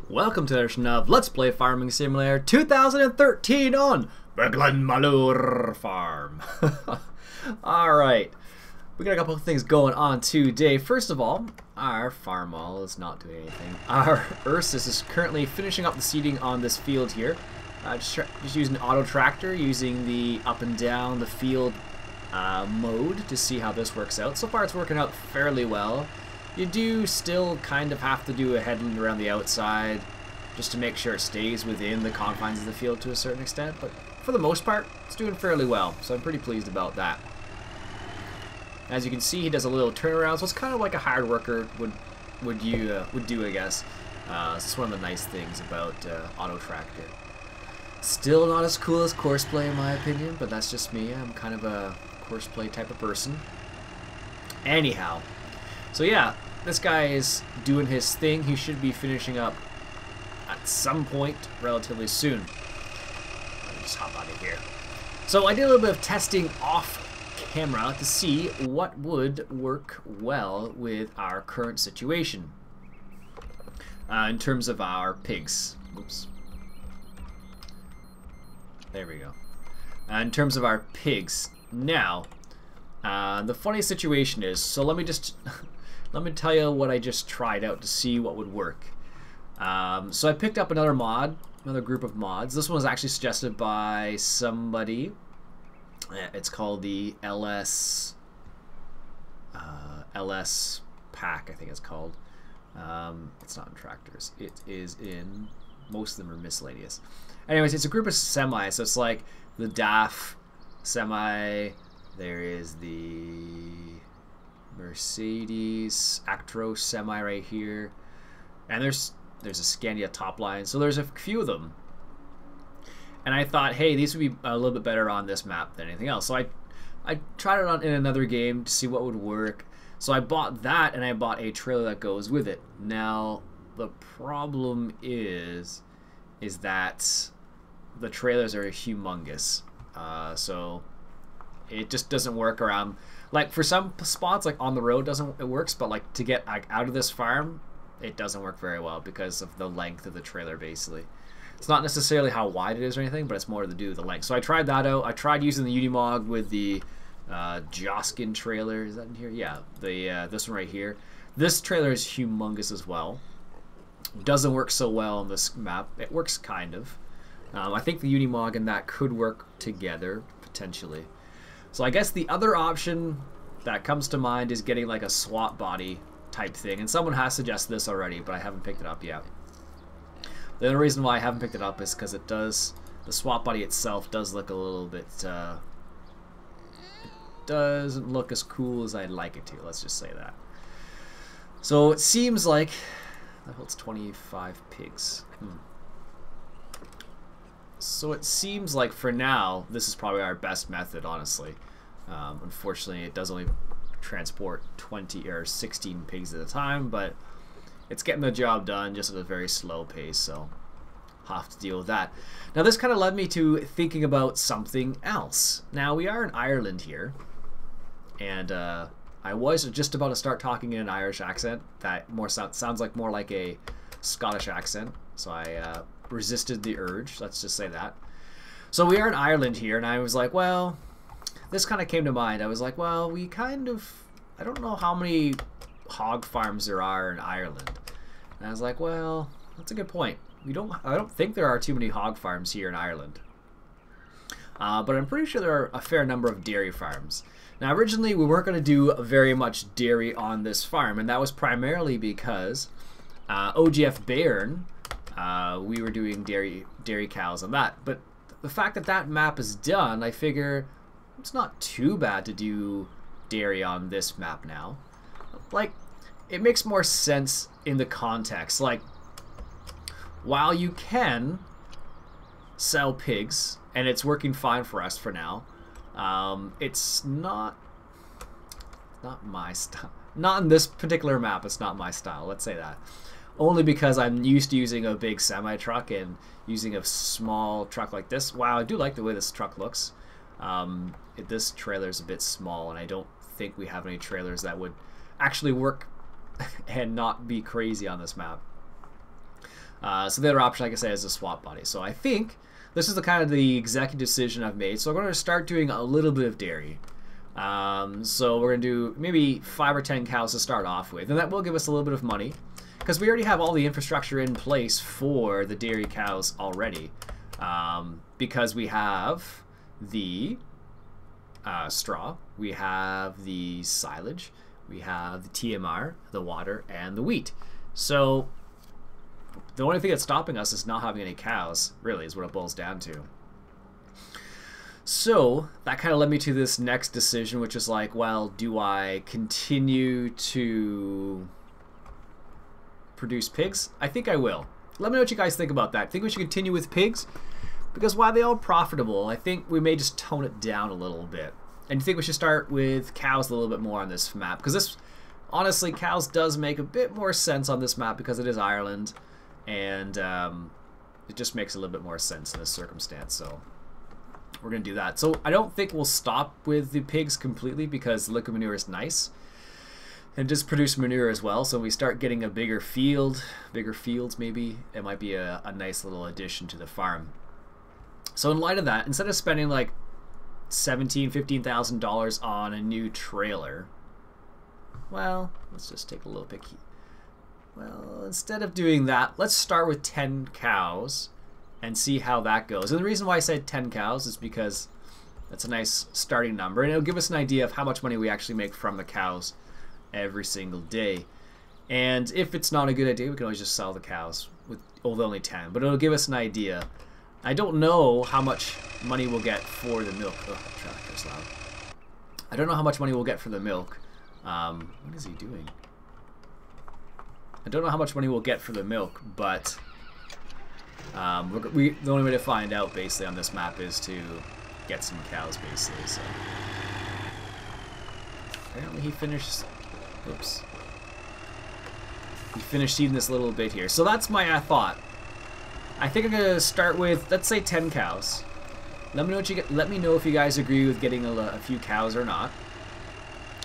Welcome to the edition of Let's Play Farming Simulator 2013 on the Glenmalure farm. Alright, we got a couple of things going on today. First of all, our farm wall is not doing anything. Our Ursus is currently finishing up the seeding on this field here. Just using an auto tractor, using the up and down the field mode to see how this works out. So far it's working out fairly well. You do still kind of have to do a headland around the outside just to make sure it stays within the confines of the field to a certain extent, but for the most part, it's doing fairly well, so I'm pretty pleased about that. As you can see, he does a little turnaround, so it's kind of like a hard worker would do, I guess. It's one of the nice things about auto tractor. Still not as cool as courseplay in my opinion, but that's just me. I'm kind of a courseplay type of person. Anyhow, so yeah, this guy is doing his thing. He should be finishing up at some point relatively soon. Let me just hop out of here. So I did a little bit of testing off camera to see what would work well with our current situation in terms of our pigs. Oops. There we go. In terms of our pigs. Now, the funny situation is, so let me just let me tell you what I just tried out to see what would work. So I picked up another group of mods. This one was actually suggested by somebody. It's called the LS pack, I think it's called. It's not in tractors. It is in, most of them are miscellaneous. Anyways, it's a group of semis, so it's like the DAF semi, there is the Mercedes Actros semi right here, and there's a Scania top line, so there's a few of them. And I thought, hey, these would be a little bit better on this map than anything else. So I tried it on in another game to see what would work. So I bought that, and I bought a trailer that goes with it. Now the problem is that the trailers are humongous, so it just doesn't work around. Like for some spots, like on the road, it works, but like to get out of this farm, it doesn't work very well because of the length of the trailer. Basically, it's not necessarily how wide it is or anything, but it's more to do with the length. So I tried that out. I tried using the Unimog with the Joskin trailer. Is that in here? Yeah, the this one right here. This trailer is humongous as well. Doesn't work so well on this map. It works kind of. I think the Unimog and that could work together potentially. So I guess the other option that comes to mind is getting like a swap body type thing, and someone has suggested this already, but I haven't picked it up yet. The only reason why I haven't picked it up is because the swap body itself does look a little bit, it doesn't look as cool as I'd like it to, let's just say that. So it seems like, that holds 25 pigs. So it seems like for now, this is probably our best method, honestly. Unfortunately, it does only transport 20 or 16 pigs at a time, but it's getting the job done just at a very slow pace, so I'll have to deal with that. Now this kind of led me to thinking about something else. Now we are in Ireland here, and I was just about to start talking in an Irish accent that sounds like more like a Scottish accent, so I resisted the urge, let's just say that. So we are in Ireland here, and I was like, well, this kind of came to mind. I was like, well, I don't know how many hog farms there are in Ireland. And I was like, well, that's a good point. I don't think there are too many hog farms here in Ireland. But I'm pretty sure there are a fair number of dairy farms. Now originally we weren't going to do very much dairy on this farm, and that was primarily because OGF Bayern, we were doing dairy cows on that. But the fact that that map is done, I figure it's not too bad to do dairy on this map now. Like, it makes more sense in the context. Like, while you can sell pigs, and it's working fine for us for now, it's not my style. Not in this particular map, it's not my style, let's say that. Only because I'm used to using a big semi-truck and using a small truck like this. Wow, I do like the way this truck looks. This trailer's a bit small, and I don't think we have any trailers that would actually work and not be crazy on this map. So the other option, like I said, is a swap body. So I think this is the kind of the executive decision I've made. So I'm going to start doing a little bit of dairy. So we're going to do maybe 5 or 10 cows to start off with, and that will give us a little bit of money because we already have all the infrastructure in place for the dairy cows already, because we have the straw, we have the silage, we have the TMR, the water, and the wheat. So the only thing that's stopping us is not having any cows, really, is what it boils down to. So that kind of led me to this next decision, which is like, well, do I continue to produce pigs? I think I will. Let me know what you guys think about that. I think we should continue with pigs, because while they are profitable, I think we may just tone it down a little bit. And you think we should start with cows a little bit more on this map, because this, honestly, cows does make a bit more sense on this map because it is Ireland, and it just makes a little bit more sense in this circumstance. So we're going to do that. So I don't think we'll stop with the pigs completely, because liquid manure is nice and just produce manure as well. So we start getting a bigger field, bigger fields maybe, it might be a nice little addition to the farm. So in light of that, instead of spending like $15,000 on a new trailer, well, let's just take a little pick. Well, instead of doing that, let's start with 10 cows and see how that goes. And the reason why I said 10 cows is because that's a nice starting number, and it'll give us an idea of how much money we actually make from the cows every single day. And if it's not a good idea, we can always just sell the cows with only 10, but it'll give us an idea. I don't know how much money we'll get for the milk. Oh, that tractor's loud. I don't know how much money we'll get for the milk. What is he doing? I don't know how much money we'll get for the milk, but the only way to find out basically on this map is to get some cows basically. So apparently he finished. Oops. He finished eating this little bit here. So that's my thought. I think I'm gonna start with, let's say, 10 cows. Let me know what you get. Let me know if you guys agree with getting a few cows or not.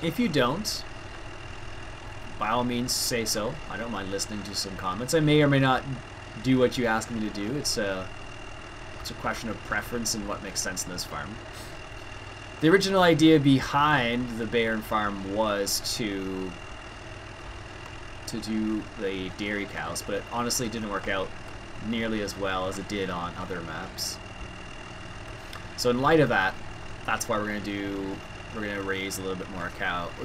If you don't, by all means say so. I don't mind listening to some comments. I may or may not do what you ask me to do. It's a question of preference and what makes sense in this farm. The original idea behind the Bayern farm was to do the dairy cows, but it honestly didn't work out nearly as well as it did on other maps. So in light of that, that's why we're gonna raise a little bit more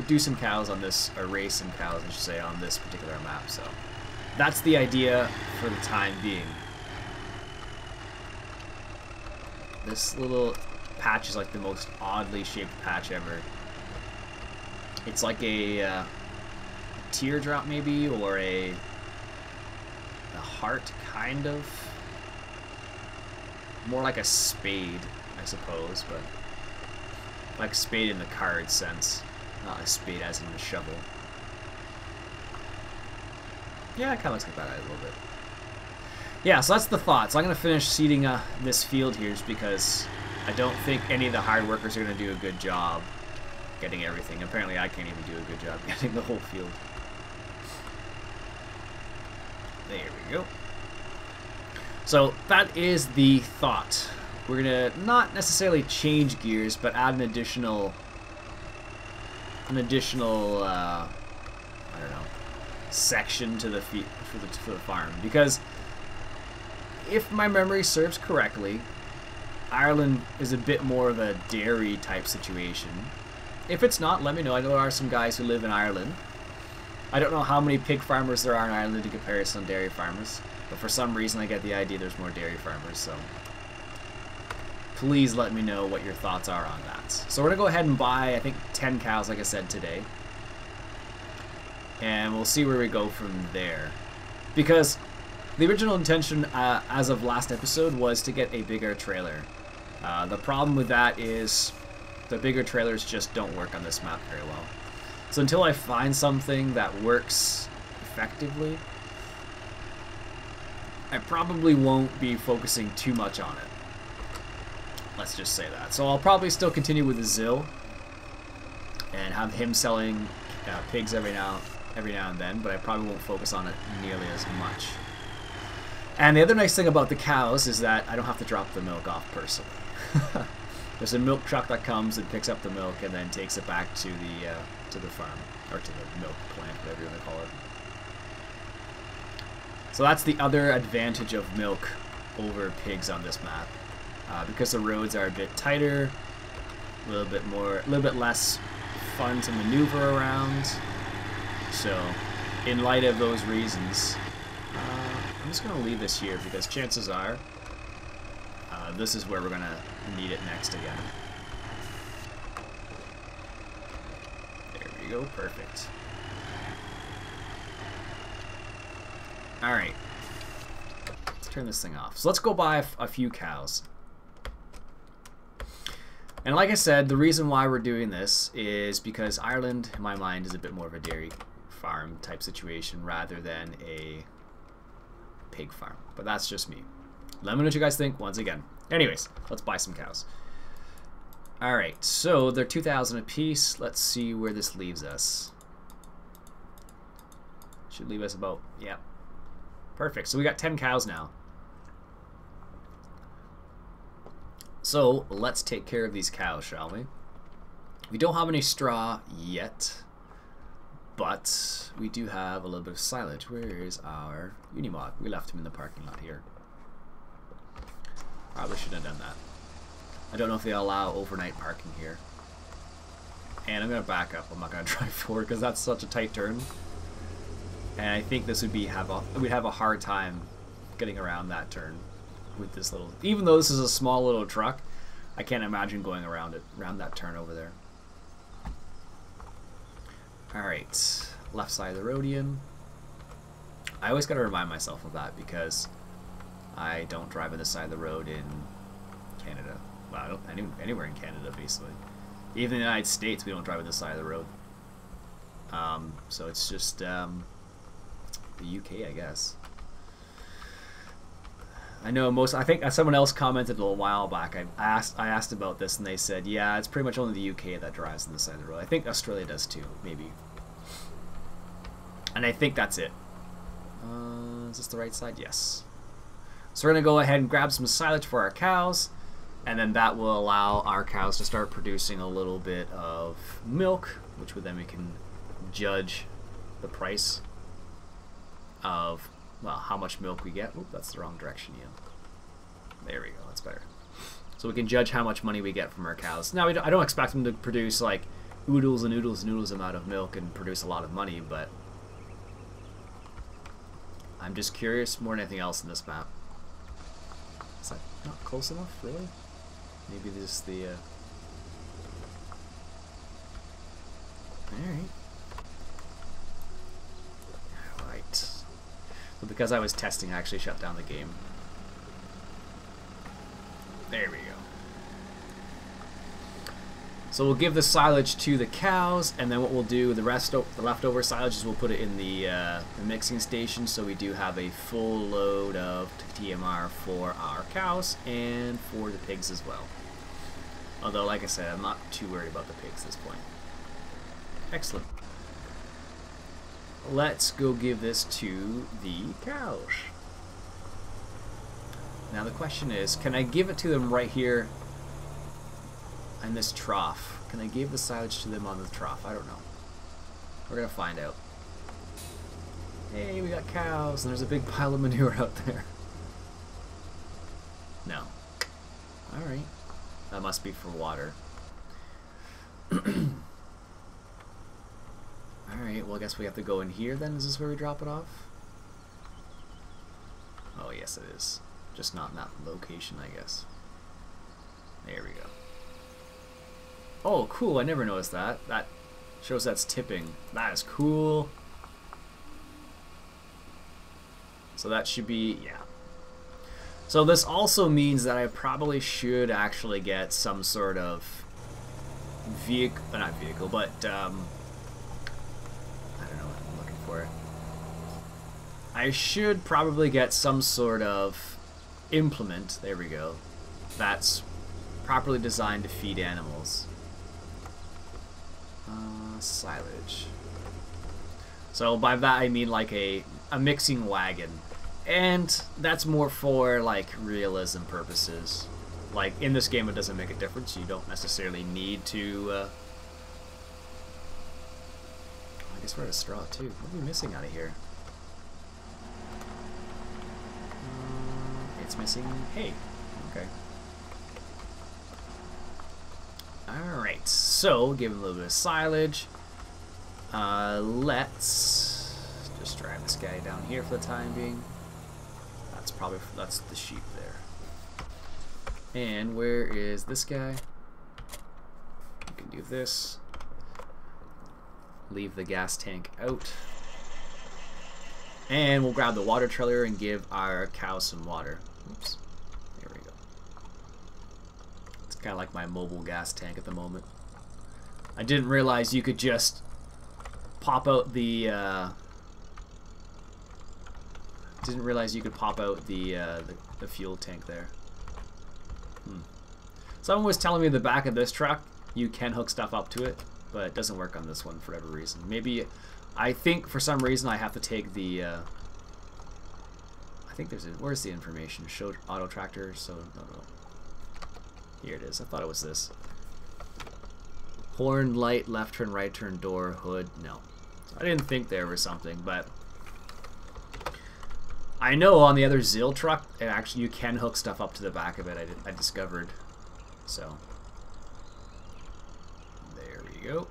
do some cows on this, or raise some cows I should say, on this particular map. So that's the idea for the time being. This little patch is like the most oddly shaped patch ever. It's like a teardrop maybe, or a heart, kind of. More like a spade, I suppose, but like spade in the card sense, not a spade as in a shovel. Yeah, it kind of looks like that a little bit. Yeah, so that's the thought. So I'm going to finish seeding this field here just because I don't think any of the hard workers are going to do a good job getting everything. Apparently I can't even do a good job getting the whole field. There we go. So that is the thought. We're going to not necessarily change gears, but add an additional I don't know, section to the for the farm, because if my memory serves correctly, Ireland is a bit more of a dairy type situation. If it's not, let me know. I know there are some guys who live in Ireland. I don't know how many pig farmers there are in Ireland in comparison to dairy farmers, but for some reason I get the idea there's more dairy farmers, so please let me know what your thoughts are on that. So we're going to go ahead and buy, I think, 10 cows, like I said, today. And we'll see where we go from there. Because the original intention, as of last episode, was to get a bigger trailer. The problem with that is the bigger trailers just don't work on this map very well. So until I find something that works effectively, I probably won't be focusing too much on it. Let's just say that. So I'll probably still continue with the Zill and have him selling pigs every now and then, but I probably won't focus on it nearly as much. And the other nice thing about the cows is that I don't have to drop the milk off personally. There's a milk truck that comes and picks up the milk and then takes it back to the farm, or to the milk plant, whatever you want to call it. So that's the other advantage of milk over pigs on this map, because the roads are a bit tighter, a little bit less fun to maneuver around. So, in light of those reasons, I'm just going to leave this here because chances are this is where we're going to need it next again. There we go, perfect. Alright, let's turn this thing off. So let's go buy a few cows. And like I said, the reason why we're doing this is because Ireland, in my mind, is a bit more of a dairy farm type situation rather than a pig farm. But that's just me. Let me know what you guys think once again. Anyways, let's buy some cows. Alright, so they're 2,000 apiece. Let's see where this leaves us. Should leave us about, yeah. Perfect. So we got 10 cows now. So let's take care of these cows, shall we? We don't have any straw yet, but we do have a little bit of silage. Where is our Unimog? We left him in the parking lot here. Probably shouldn't have done that. I don't know if they allow overnight parking here. And I'm going to back up. I'm not going to drive forward because that's such a tight turn. And I think this would we'd have a hard time getting around that turn with this little, even though this is a small little truck, I can't imagine going around that turn over there. Alright, left side of the roadian. I always gotta remind myself of that because I don't drive on this side of the road in Canada. Well, I don't anywhere in Canada basically. Even in the United States we don't drive on this side of the road. So it's just the UK, I guess. I know I think someone else commented a little while back. I asked about this and they said, yeah, it's pretty much only the UK that drives on the side of the road. I think Australia does too, maybe. And I think that's it. Is this the right side? Yes. So we're going to go ahead and grab some silage for our cows, and then that will allow our cows to start producing a little bit of milk, which then we can judge the price of, well, how much milk we get. Oop, that's the wrong direction, Iain. There we go, that's better. So we can judge how much money we get from our cows. Now, I don't expect them to produce like oodles and oodles and oodles amount of milk and produce a lot of money, but I'm just curious more than anything else in this map. Is that not close enough, really? Maybe this the... Alright. Alright. So because I was testing, I actually shut down the game. There we go. So we'll give the silage to the cows, and then what we'll do, the leftover silage, is we'll put it in the mixing station, so we do have a full load of TMR for our cows and for the pigs as well. Although, like I said, I'm not too worried about the pigs at this point. Excellent. Let's go give this to the cows. Now the question is, can I give it to them right here in this trough? Can I give the silage to them on the trough? I don't know. We're gonna find out. Hey, we got cows, and there's a big pile of manure out there. No. Alright. That must be for water. Alright, well I guess we have to go in here then. Is this where we drop it off? Oh yes it is. Just not in that location, I guess. There we go. Oh, cool. I never noticed that. That shows that's tipping. That is cool. So that should be, yeah. So this also means that I probably should actually get some sort of vehicle, not vehicle, but I don't know what I'm looking for. I should probably get some sort of implement, there we go, that's properly designed to feed animals. Silage. So by that I mean like a mixing wagon And that's more for like realism purposes. Like in this game, it doesn't make a difference. You don't necessarily need to. I guess we're out of straw too. What are we missing out of here? It's missing hay. Okay. Alright, so give it a little bit of silage. Let's just drive this guy down here for the time being. That's the sheep there. And where is this guy? You can do this. Leave the gas tank out. And we'll grab the water trailer and give our cows some water. Oops. There we go. It's kind of like my mobile gas tank at the moment. I didn't realize you could just pop out the the fuel tank there. Someone was telling me the back of this truck you can hook stuff up to it, but it doesn't work on this one for whatever reason. Maybe I think for some reason I have to take the I think there's a, where's the information? Show auto tractor, so no. Here it is. I thought it was this. Horn, light, left turn, right turn, door, hood. No. I didn't think there was something, but I know on the other Zill truck, it actually you can hook stuff up to the back of it. I discovered. So there we go.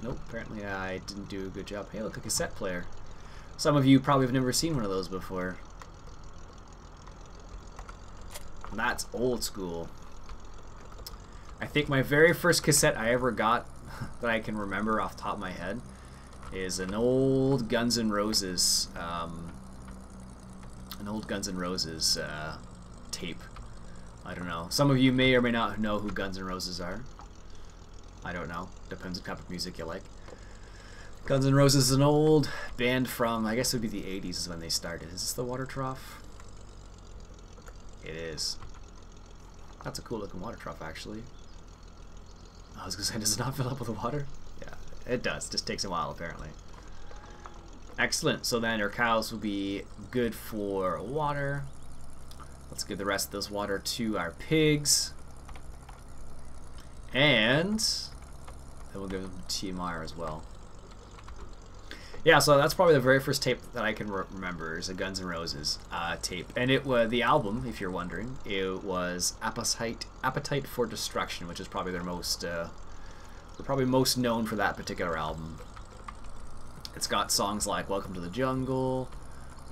Nope, apparently I didn't do a good job. Hey, look, a cassette player. Some of you probably have never seen one of those before. That's old school. I think my very first cassette I ever got that I can remember off the top of my head is an old Guns N' Roses tape. I don't know. Some of you may or may not know who Guns N' Roses are. I don't know. Depends what type of music you like. Guns N' Roses is an old band from, I guess it would be the 80s is when they started. Is this the water trough? It is. That's a cool looking water trough, actually. I was going to say, does it not fill up with water? Yeah, it does. Just takes a while, apparently. Excellent. So then our cows will be good for water. Let's give the rest of this water to our pigs. And then we'll give them TMR as well. Yeah, so that's probably the very first tape that I can remember is a Guns N' Roses tape. And it was the album, if you're wondering, it was Appetite for Destruction, which is probably their most, they're probably most known for that particular album. It's got songs like Welcome to the Jungle.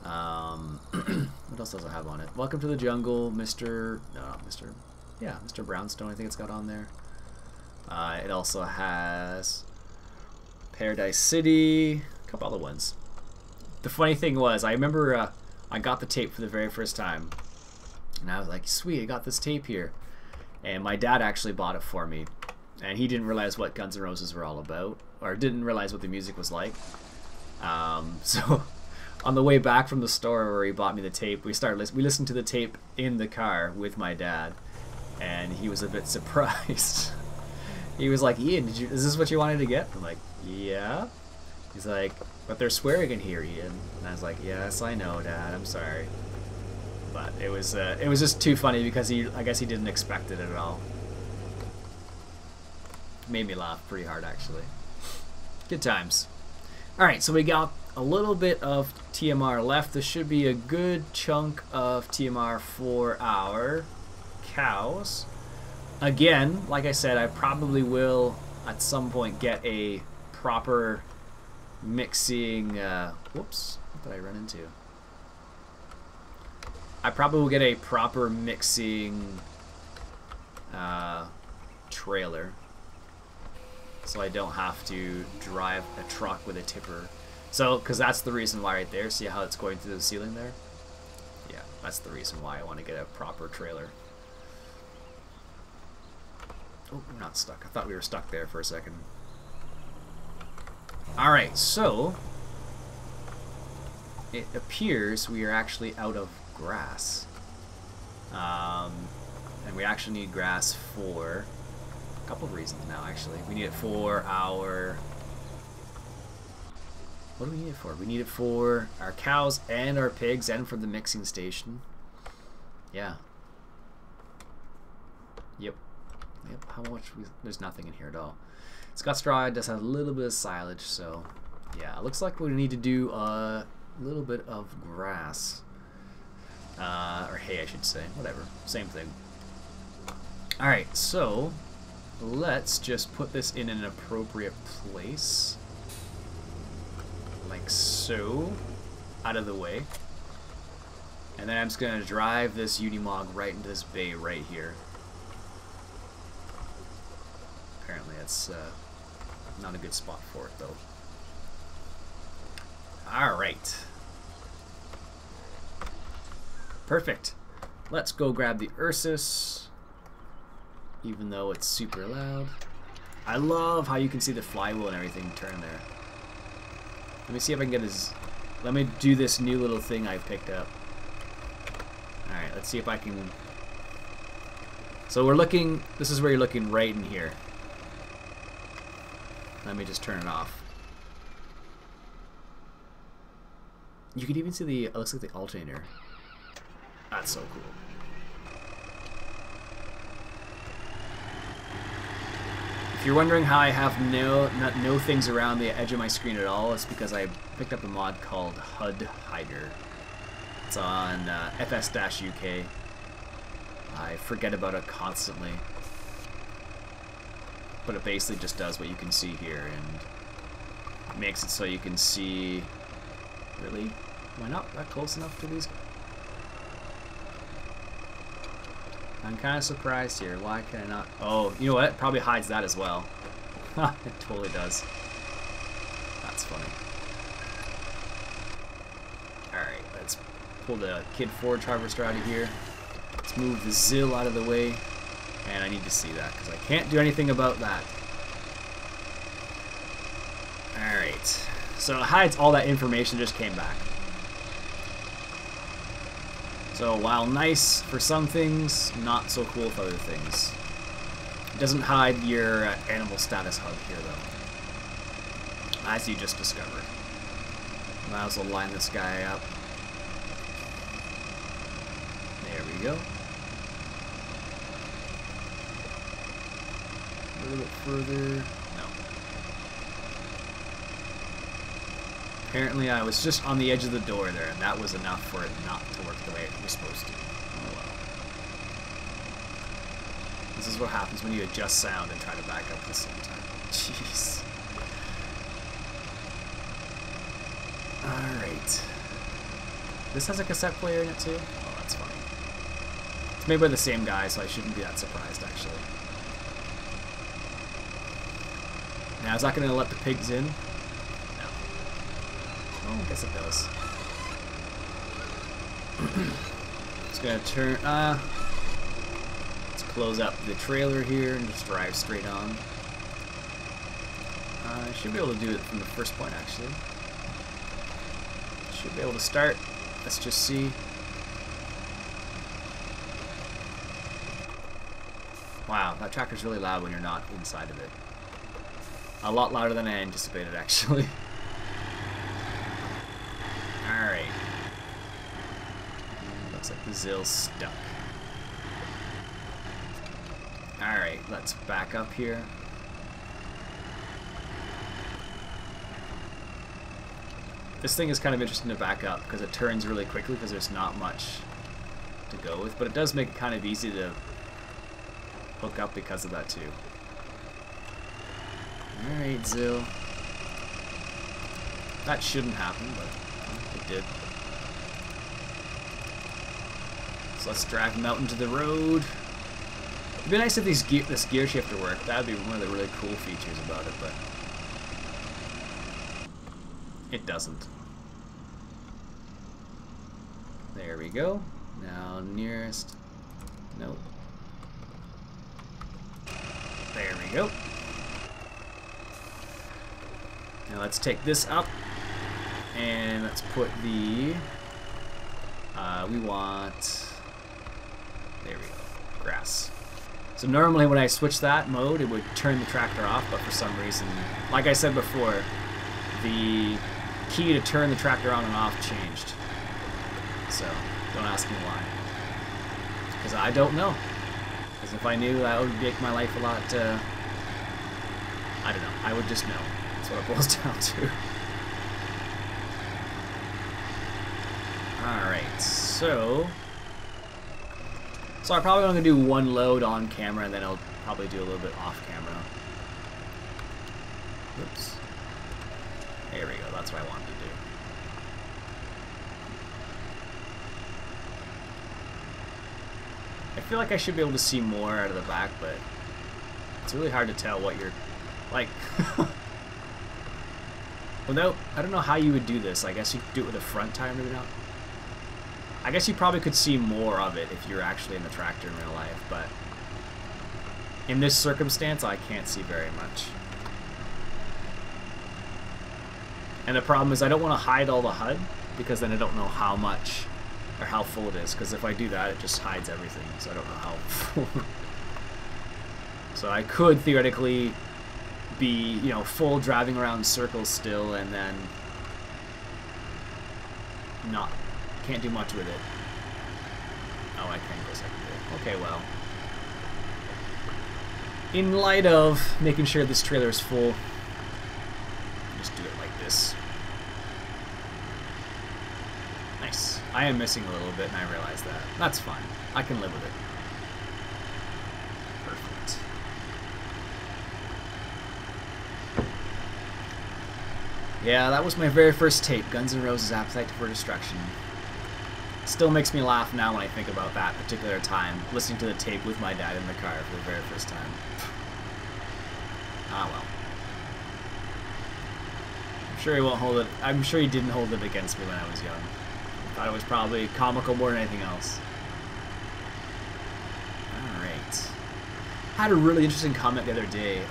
What else does it have on it? Welcome to the Jungle, Mr. Brownstone, I think it's got on there. It also has Paradise City, a couple other ones. The funny thing was, I remember I got the tape for the very first time, and I was like, sweet, I got this tape here. And my dad actually bought it for me, and he didn't realize what Guns N' Roses were all about, or didn't realize what the music was like. So on the way back from the store where he bought me the tape, we listened to the tape in the car with my dad, and he was a bit surprised. He was like, Ian, is this what you wanted to get? I'm like, yeah. He's like, but they're swearing in here, Ian. And I was like, yes, I know, Dad. I'm sorry. But it was just too funny because I guess he didn't expect it at all. Made me laugh pretty hard, actually. Good times. All right, so we got a little bit of TMR left. This should be a good chunk of TMR for our cows. Again, like I said, I probably will at some point get a proper mixing. Whoops, what did I run into? I probably will get a proper mixing trailer, so I don't have to drive a truck with a tipper. So, because that's the reason why right there. See how it's going through the ceiling there? Yeah, that's the reason why I want to get a proper trailer. Oh, we're not stuck. I thought we were stuck there for a second. Alright, so it appears we are actually out of grass. And we actually need grass for a couple of reasons now, actually. We need it for our What do we need it for? We need it for our cows and our pigs and for the mixing station. Yeah. Yep. Yep. How much? There's nothing in here at all. It's got straw. It does have a little bit of silage, so yeah. It looks like we need to do a little bit of grass. Or hay, I should say. Whatever. Same thing. Alright, so let's just put this in an appropriate place. Like so. Out of the way. And then I'm just going to drive this Unimog right into this bay right here. Apparently that's not a good spot for it though. Alright. Perfect. Let's go grab the Ursus. Even though it's super loud. I love how you can see the flywheel and everything turn there. Let me see if I can get his... Let me do this new little thing I picked up. Alright, let's see if I can... So we're looking... This is where you're looking right in here. Let me just turn it off. You can even see the... It looks like the alternator. That's so cool. If you're wondering how I have no things around the edge of my screen at all, it's because I picked up a mod called HUD Hider. It's on FS-UK. I forget about it constantly. But it basically just does what you can see here and makes it so you can see... Really? Am I not that close enough to these? I'm kind of surprised here. Why can I not? Oh, you know what? It probably hides that as well. It totally does. That's funny. Alright, let's pull the Kid Forge Harvester out of here. Let's move the Zill out of the way. And I need to see that because I can't do anything about that. Alright. So it hides all that information, just came back. So while nice for some things, not so cool for other things. It doesn't hide your animal status hub here though, as you just discovered. Might as well line this guy up. There we go. A little bit further. No. Apparently I was just on the edge of the door there, and that was enough for it not to work the way it was supposed to. Oh well. This is what happens when you adjust sound and try to back up at the same time. Jeez. Alright. This has a cassette player in it too? Oh, that's funny. It's made by the same guy, so I shouldn't be that surprised actually. Now, is that going to let the pigs in? Oh, I guess it does. It's gonna turn. Let's close up the trailer here and just drive straight on. I should be able to do it from the first point, actually. Should be able to start. Let's just see. Wow, that tractor's really loud when you're not inside of it. A lot louder than I anticipated, actually. Alright. Looks like the Zill's stuck. Alright, let's back up here. This thing is kind of interesting to back up because it turns really quickly because there's not much to go with, but it does make it kind of easy to hook up because of that too. Alright, Zill. That shouldn't happen, but it did. So let's drive him out into the road. It'd be nice if this gear shifter worked. That'd be one of the really cool features about it, but it doesn't. There we go. Now nearest. Nope. There we go. Now let's take this up and let's put the we want, there we go, grass. So normally when I switch that mode it would turn the tractor off, but for some reason, like I said before, the key to turn the tractor on and off changed. So, don't ask me why. Because I don't know. Because if I knew, that would make my life a lot, I don't know. I would just know. That's what it boils down to. Alright, so I'm probably going to do one load on camera, and then I'll probably do a little bit off camera. Oops. There we go, that's what I wanted to do. I feel like I should be able to see more out of the back, but it's really hard to tell what you're, like, without, I don't know how you would do this. I guess you could do it with a front tire, maybe not. I guess you probably could see more of it if you're actually in the tractor in real life, but in this circumstance, I can't see very much. And the problem is I don't want to hide all the HUD, because then I don't know how much or how full it is, because if I do that, it just hides everything, so I don't know how full. So I could theoretically be, you know, full driving around in circles still, and then can't do much with it. Oh, I can go secondary. Okay, well. In light of making sure this trailer is full, just do it like this. Nice. I am missing a little bit, and I realize that. That's fine. I can live with it. Perfect. Yeah, that was my very first tape, Guns N' Roses' Appetite for Destruction. Still makes me laugh now when I think about that particular time, listening to the tape with my dad in the car for the very first time. Ah, well. I'm sure he won't hold it. I'm sure he didn't hold it against me when I was young. I thought it was probably comical more than anything else. Alright. Had a really interesting comment the other day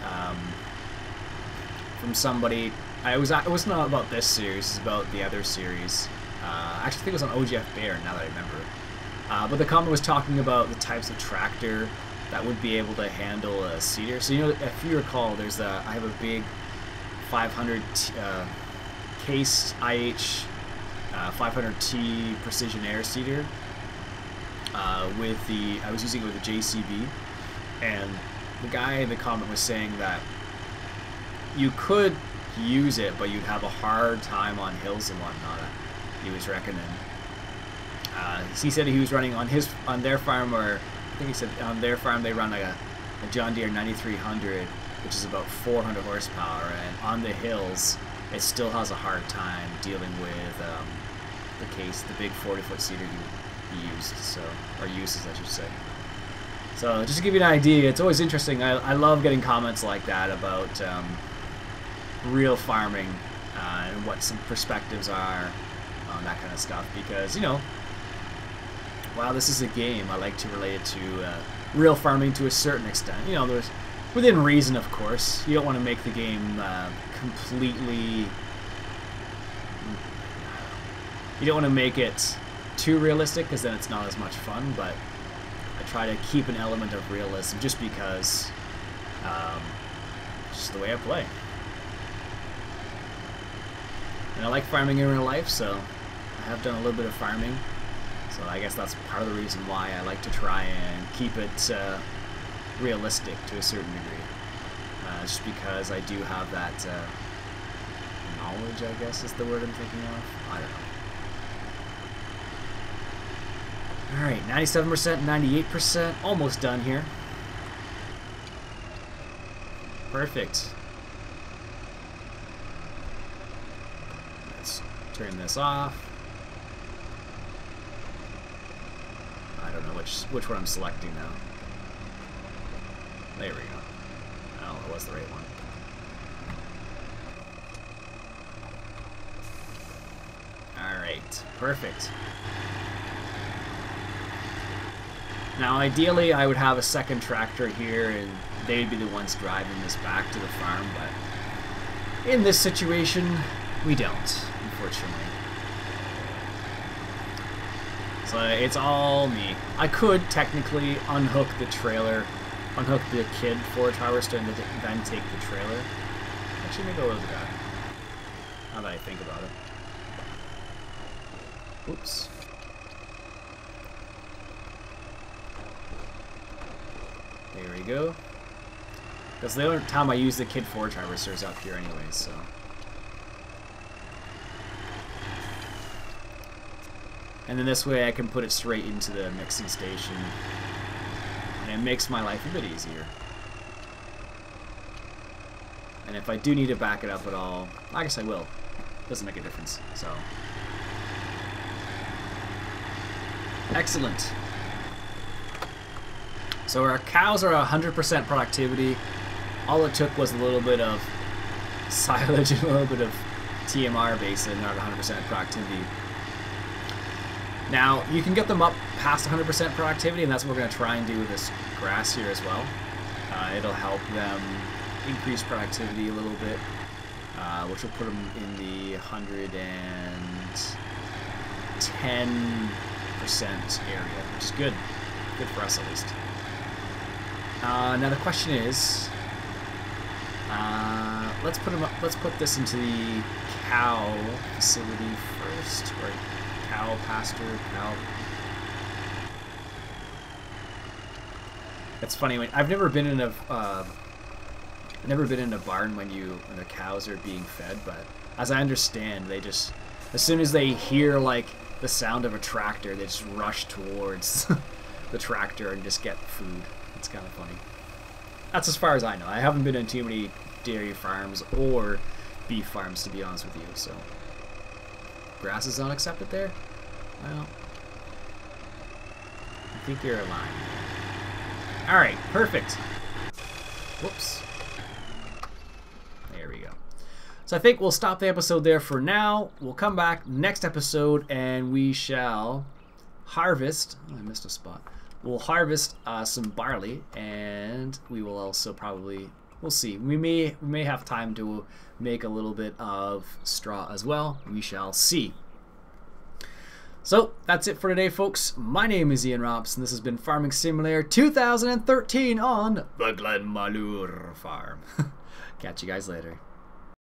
from somebody. It was not about this series, it's about the other series. Actually, I think it was on OGF Bear, now that I remember. But the comment was talking about the types of tractor that would be able to handle a seeder. So, you know, if you recall, I have a big 500 case IH 500T precision air seeder I was using it with a JCB, and the guy in the comment was saying that you could use it, but you'd have a hard time on hills and whatnot. He was reckoning. He said he was running on their farm, or I think he said on their farm they run like a John Deere 9300, which is about 400 horsepower, and on the hills it still has a hard time dealing with the big 40-foot seeder he used, or uses, I should say. So just to give you an idea, it's always interesting. I love getting comments like that about real farming and what some perspectives are on that kind of stuff, because, you know, while this is a game, I like to relate it to real farming to a certain extent. You know, there's within reason, of course. You don't want to make the game completely. You don't want to make it too realistic, because then it's not as much fun. But I try to keep an element of realism, just because, just the way I play. And I like farming in real life, so I have done a little bit of farming. So I guess that's part of the reason why I like to try and keep it realistic to a certain degree. Just because I do have that knowledge, I guess is the word I'm thinking of. I don't know. Alright, 97%, 98%, almost done here. Perfect. Let's turn this off. I don't know which one I'm selecting now. There we go. Oh, it was the right one. Alright, perfect. Now ideally I would have a second tractor here and they'd be the ones driving this back to the farm, but in this situation we don't, unfortunately. So it's all me. I could technically unhook the trailer, unhook the kid forage harvester, and then take the trailer. Actually, maybe I'll do that. Now that I I think about it. Oops. There we go. Because the only time I use the kid forage harvester is up here anyways, so. And then this way I can put it straight into the mixing station. And it makes my life a bit easier. And if I do need to back it up at all, I guess I will. Doesn't make a difference, so. Excellent. So our cows are 100% productivity. All it took was a little bit of silage and a little bit of TMR base and they're at 100% productivity. Now, you can get them up past 100% productivity, and that's what we're going to try and do with this grass here as well. It'll help them increase productivity a little bit, which will put them in the 110% area, which is good. Good for us, at least. Now the question is, let's put this into the cow facility first, or cow pasture, cow. It's funny when I've never been in a barn when the cows are being fed, but as I understand, they just, as soon as they hear like the sound of a tractor, they just rush towards the tractor and just get food. It's kind of funny. That's as far as I know. I haven't been in too many dairy farms or beef farms, to be honest with you, so. Grass is not accepted there? Well, I think you're aligned. Alright, perfect. Whoops. There we go. So I think we'll stop the episode there for now. We'll come back next episode and we shall harvest. Oh, I missed a spot. We'll harvest some barley, and we will also probably, we'll see. We may have time to make a little bit of straw as well. We shall see. So that's it for today, folks. My name is Iain Robson. This has been Farming Simulator 2013 on the Glenmalure farm. Catch you guys later.